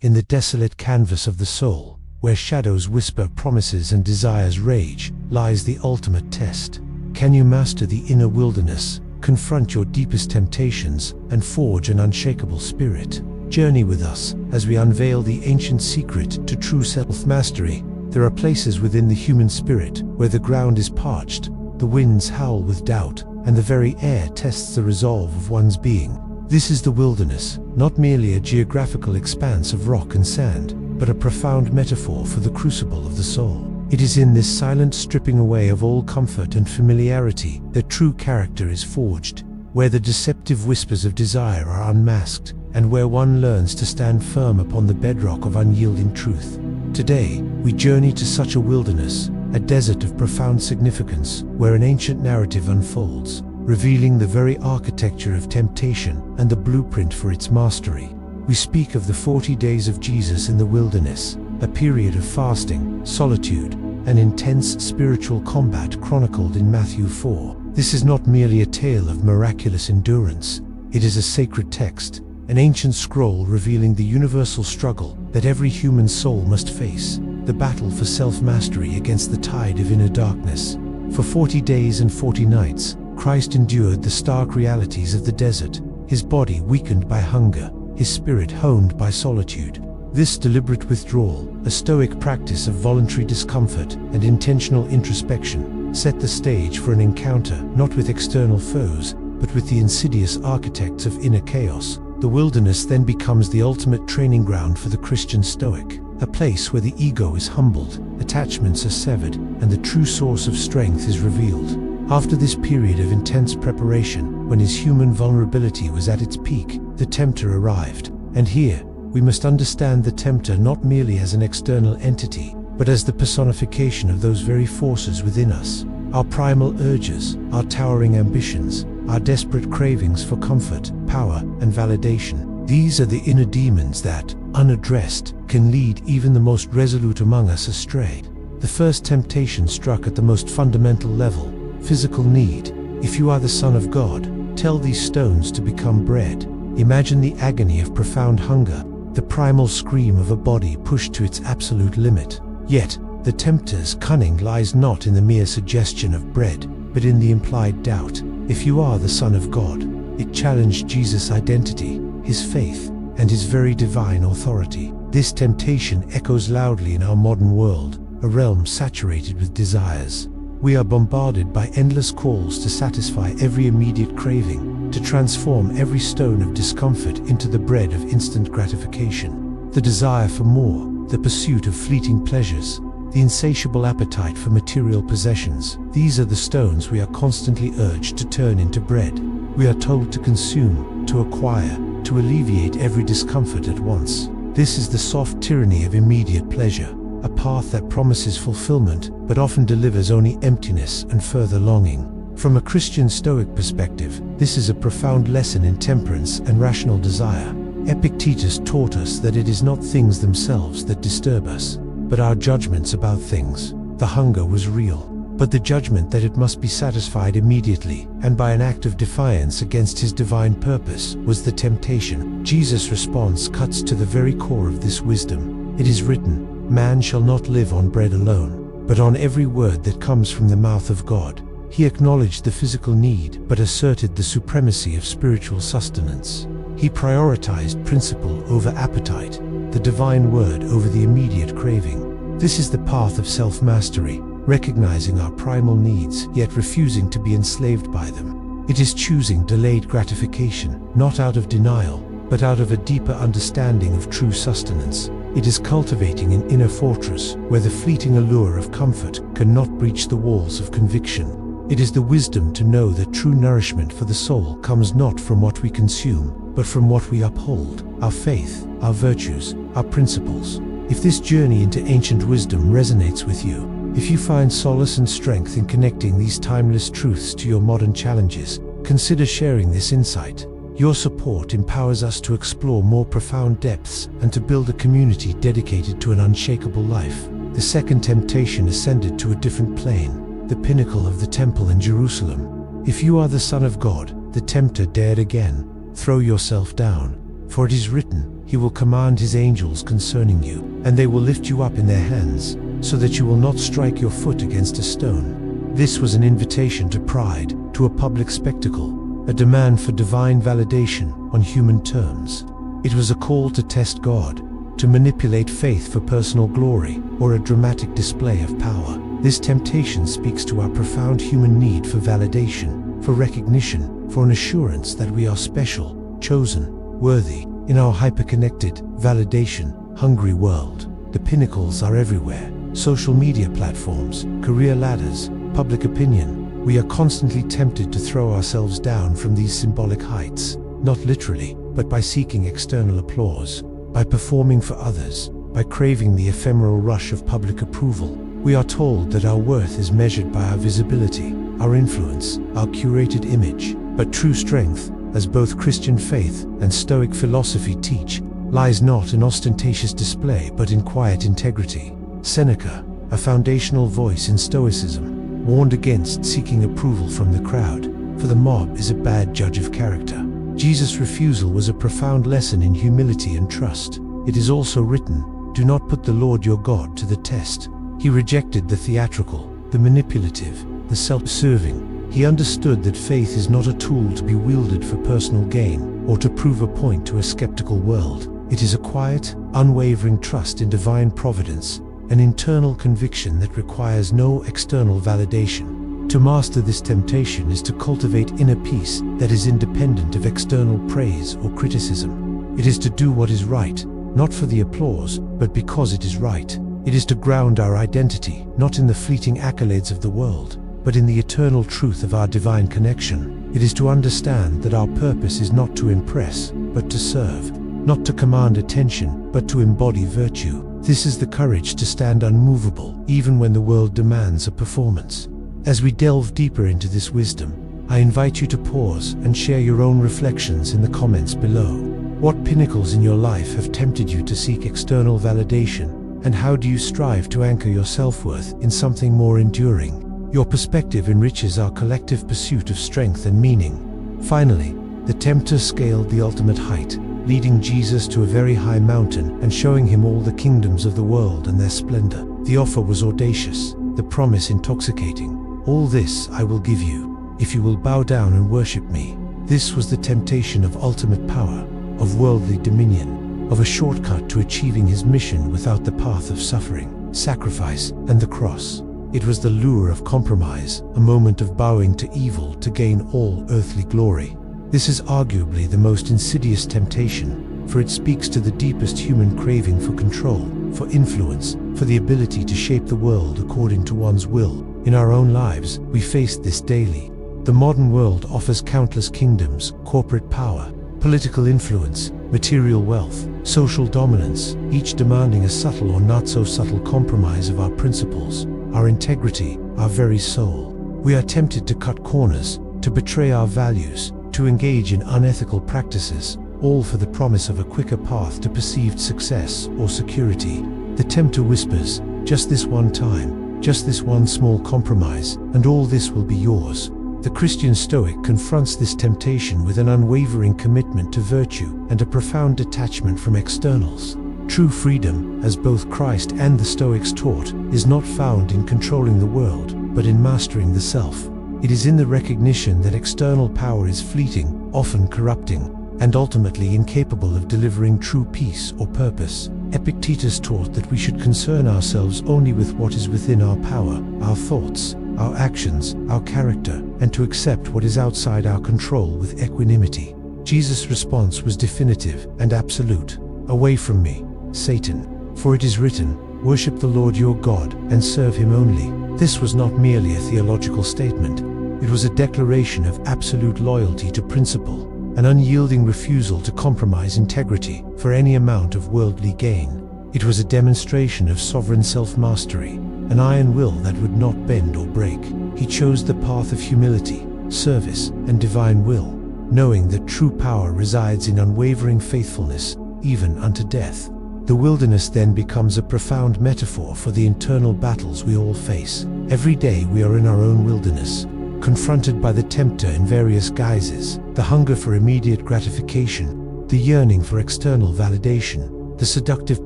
in the desolate canvas of the soul, where shadows whisper promises and desires rage, lies the ultimate test. Can you master the inner wilderness, confront your deepest temptations, and forge an unshakable spirit? Journey with us as we unveil the ancient secret to true self-mastery. There are places within the human spirit where the ground is parched, the winds howl with doubt, and the very air tests the resolve of one's being. This is the wilderness, not merely a geographical expanse of rock and sand, but a profound metaphor for the crucible of the soul. It is in this silent stripping away of all comfort and familiarity that true character is forged, where the deceptive whispers of desire are unmasked, and where one learns to stand firm upon the bedrock of unyielding truth. Today, we journey to such a wilderness, a desert of profound significance, where an ancient narrative unfolds, revealing the very architecture of temptation and the blueprint for its mastery. We speak of the 40 days of Jesus in the wilderness, a period of fasting, solitude, and intense spiritual combat chronicled in Matthew 4. This is not merely a tale of miraculous endurance. It is a sacred text, an ancient scroll revealing the universal struggle that every human soul must face, the battle for self-mastery against the tide of inner darkness. For 40 days and 40 nights, Christ endured the stark realities of the desert, his body weakened by hunger, his spirit honed by solitude. This deliberate withdrawal, a stoic practice of voluntary discomfort and intentional introspection, set the stage for an encounter not with external foes, but with the insidious architects of inner chaos. The wilderness then becomes the ultimate training ground for the Christian Stoic, a place where the ego is humbled, attachments are severed, and the true source of strength is revealed. After this period of intense preparation, when his human vulnerability was at its peak, the tempter arrived. And here, we must understand the tempter not merely as an external entity, but as the personification of those very forces within us. Our primal urges, our towering ambitions, our desperate cravings for comfort, power, and validation. These are the inner demons that, unaddressed, can lead even the most resolute among us astray. The first temptation struck at the most fundamental level, physical need. If you are the Son of God, tell these stones to become bread. Imagine the agony of profound hunger, the primal scream of a body pushed to its absolute limit. Yet, the tempter's cunning lies not in the mere suggestion of bread, but in the implied doubt. If you are the Son of God, it challenged Jesus' identity, his faith, and his very divine authority. This temptation echoes loudly in our modern world, a realm saturated with desires. We are bombarded by endless calls to satisfy every immediate craving, to transform every stone of discomfort into the bread of instant gratification. The desire for more, the pursuit of fleeting pleasures, the insatiable appetite for material possessions. These are the stones we are constantly urged to turn into bread. We are told to consume, to acquire, to alleviate every discomfort at once. This is the soft tyranny of immediate pleasure, a path that promises fulfillment but often delivers only emptiness and further longing. From a Christian Stoic perspective, this is a profound lesson in temperance and rational desire. Epictetus taught us that it is not things themselves that disturb us, but our judgments about things. The hunger was real, but the judgment that it must be satisfied immediately and by an act of defiance against his divine purpose was the temptation. Jesus' response cuts to the very core of this wisdom. It is written, "Man shall not live on bread alone, but on every word that comes from the mouth of God." He acknowledged the physical need, but asserted the supremacy of spiritual sustenance. He prioritized principle over appetite, the divine word over the immediate craving. This is the path of self-mastery, recognizing our primal needs, yet refusing to be enslaved by them. It is choosing delayed gratification, not out of denial, but out of a deeper understanding of true sustenance. It is cultivating an inner fortress, where the fleeting allure of comfort cannot breach the walls of conviction. It is the wisdom to know that true nourishment for the soul comes not from what we consume, but from what we uphold, our faith, our virtues, our principles. If this journey into ancient wisdom resonates with you, if you find solace and strength in connecting these timeless truths to your modern challenges, consider sharing this insight. Your support empowers us to explore more profound depths and to build a community dedicated to an unshakable life. The second temptation ascended to a different plane, the pinnacle of the temple in Jerusalem. If you are the Son of God, the tempter dared again, "Throw yourself down, for it is written, he will command his angels concerning you, and they will lift you up in their hands, so that you will not strike your foot against a stone. This was an invitation to pride, to a public spectacle, a demand for divine validation on human terms. It was a call to test God, to manipulate faith for personal glory or a dramatic display of power. This temptation speaks to our profound human need for validation, for recognition, for an assurance that we are special, chosen, worthy. In our hyper-connected, validation-hungry world, the pinnacles are everywhere. Social media platforms, career ladders, public opinion. We are constantly tempted to throw ourselves down from these symbolic heights, not literally, but by seeking external applause, by performing for others, by craving the ephemeral rush of public approval. We are told that our worth is measured by our visibility, our influence, our curated image. But true strength, as both Christian faith and Stoic philosophy teach, lies not in ostentatious display but in quiet integrity. Seneca, a foundational voice in Stoicism, warned against seeking approval from the crowd, for the mob is a bad judge of character. Jesus' refusal was a profound lesson in humility and trust. It is also written, "Do not put the Lord your God to the test." He rejected the theatrical, the manipulative, the self-serving. He understood that faith is not a tool to be wielded for personal gain or to prove a point to a skeptical world. It is a quiet, unwavering trust in divine providence, an internal conviction that requires no external validation. To master this temptation is to cultivate inner peace that is independent of external praise or criticism. It is to do what is right, not for the applause, but because it is right. It is to ground our identity, not in the fleeting accolades of the world, but in the eternal truth of our divine connection. It is to understand that our purpose is not to impress, but to serve, not to command attention, but to embody virtue. This is the courage to stand unmovable, even when the world demands a performance. As we delve deeper into this wisdom, I invite you to pause and share your own reflections in the comments below. What pinnacles in your life have tempted you to seek external validation, and how do you strive to anchor your self-worth in something more enduring? Your perspective enriches our collective pursuit of strength and meaning. Finally, the tempter scaled the ultimate height, leading Jesus to a very high mountain and showing him all the kingdoms of the world and their splendor. The offer was audacious, the promise intoxicating. "All this I will give you, if you will bow down and worship me." This was the temptation of ultimate power, of worldly dominion, of a shortcut to achieving his mission without the path of suffering, sacrifice, and the cross. It was the lure of compromise, a moment of bowing to evil to gain all earthly glory. This is arguably the most insidious temptation, for it speaks to the deepest human craving for control, for influence, for the ability to shape the world according to one's will. In our own lives, we face this daily. The modern world offers countless kingdoms, corporate power, political influence, material wealth, social dominance, each demanding a subtle or not so subtle compromise of our principles, our integrity, our very soul. We are tempted to cut corners, to betray our values, to engage in unethical practices, all for the promise of a quicker path to perceived success or security. The tempter whispers, "Just this one time, just this one small compromise, and all this will be yours." The Christian Stoic confronts this temptation with an unwavering commitment to virtue and a profound detachment from externals. True freedom, as both Christ and the Stoics taught, is not found in controlling the world, but in mastering the self. It is in the recognition that external power is fleeting, often corrupting, and ultimately incapable of delivering true peace or purpose. Epictetus taught that we should concern ourselves only with what is within our power, our thoughts, our actions, our character, and to accept what is outside our control with equanimity. Jesus' response was definitive and absolute. "Away from me, Satan, for it is written, worship the Lord your God and serve him only." This was not merely a theological statement. It was a declaration of absolute loyalty to principle, an unyielding refusal to compromise integrity for any amount of worldly gain. It was a demonstration of sovereign self-mastery, an iron will that would not bend or break. He chose the path of humility, service, and divine will, knowing that true power resides in unwavering faithfulness, even unto death. The wilderness then becomes a profound metaphor for the internal battles we all face. Every day we are in our own wilderness, confronted by the tempter in various guises, the hunger for immediate gratification, the yearning for external validation, the seductive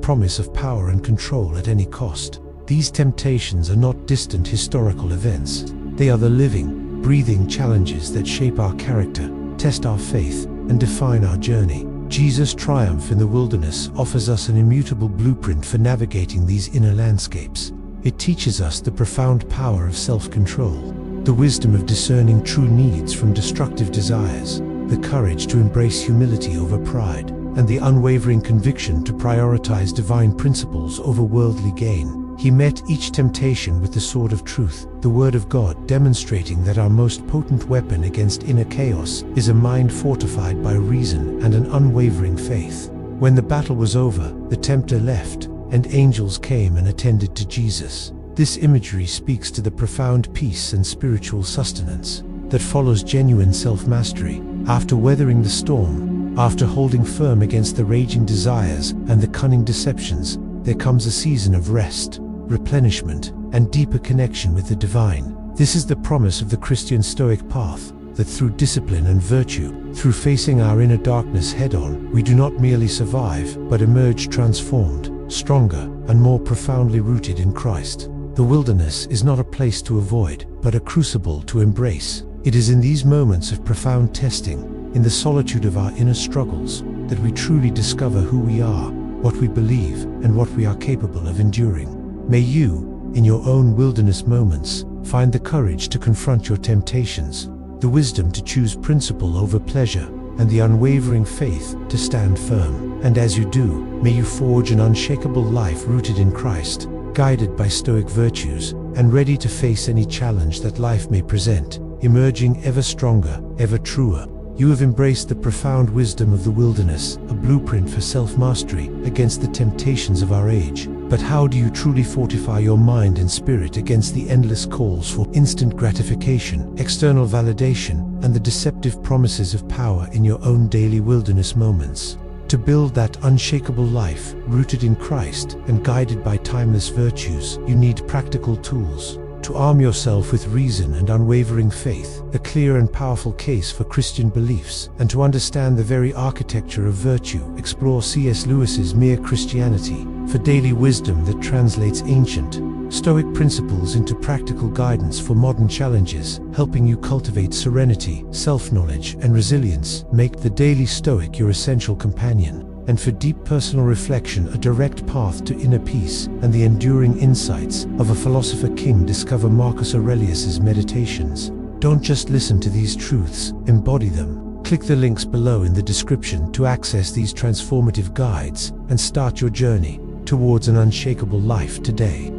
promise of power and control at any cost. These temptations are not distant historical events. They are the living, breathing challenges that shape our character, test our faith, and define our journey. Jesus' triumph in the wilderness offers us an immutable blueprint for navigating these inner landscapes. It teaches us the profound power of self-control, the wisdom of discerning true needs from destructive desires, the courage to embrace humility over pride, and the unwavering conviction to prioritize divine principles over worldly gain. He met each temptation with the sword of truth, the Word of God, demonstrating that our most potent weapon against inner chaos is a mind fortified by reason and an unwavering faith. When the battle was over, the tempter left, and angels came and attended to Jesus. This imagery speaks to the profound peace and spiritual sustenance that follows genuine self-mastery. After weathering the storm, after holding firm against the raging desires and the cunning deceptions, there comes a season of rest, replenishment, and deeper connection with the divine. This is the promise of the Christian Stoic path, that through discipline and virtue, through facing our inner darkness head-on, we do not merely survive, but emerge transformed, stronger, and more profoundly rooted in Christ. The wilderness is not a place to avoid, but a crucible to embrace. It is in these moments of profound testing, in the solitude of our inner struggles, that we truly discover who we are, what we believe, and what we are capable of enduring. May you, in your own wilderness moments, find the courage to confront your temptations, the wisdom to choose principle over pleasure, and the unwavering faith to stand firm. And as you do, may you forge an unshakable life rooted in Christ, guided by Stoic virtues, and ready to face any challenge that life may present, emerging ever stronger, ever truer. You have embraced the profound wisdom of the wilderness, a blueprint for self-mastery against the temptations of our age. But how do you truly fortify your mind and spirit against the endless calls for instant gratification, external validation, and the deceptive promises of power in your own daily wilderness moments? To build that unshakable life, rooted in Christ and guided by timeless virtues, you need practical tools. To arm yourself with reason and unwavering faith, a clear and powerful case for Christian beliefs, and to understand the very architecture of virtue, explore C.S. Lewis's Mere Christianity, for daily wisdom that translates ancient Stoic principles into practical guidance for modern challenges, helping you cultivate serenity, self-knowledge, and resilience. Make the daily Stoic your essential companion, and for deep personal reflection, a direct path to inner peace and the enduring insights of a philosopher king. Discover Marcus Aurelius's Meditations. Don't just listen to these truths, embody them. Click the links below in the description to access these transformative guides and start your journey towards an unshakable life today.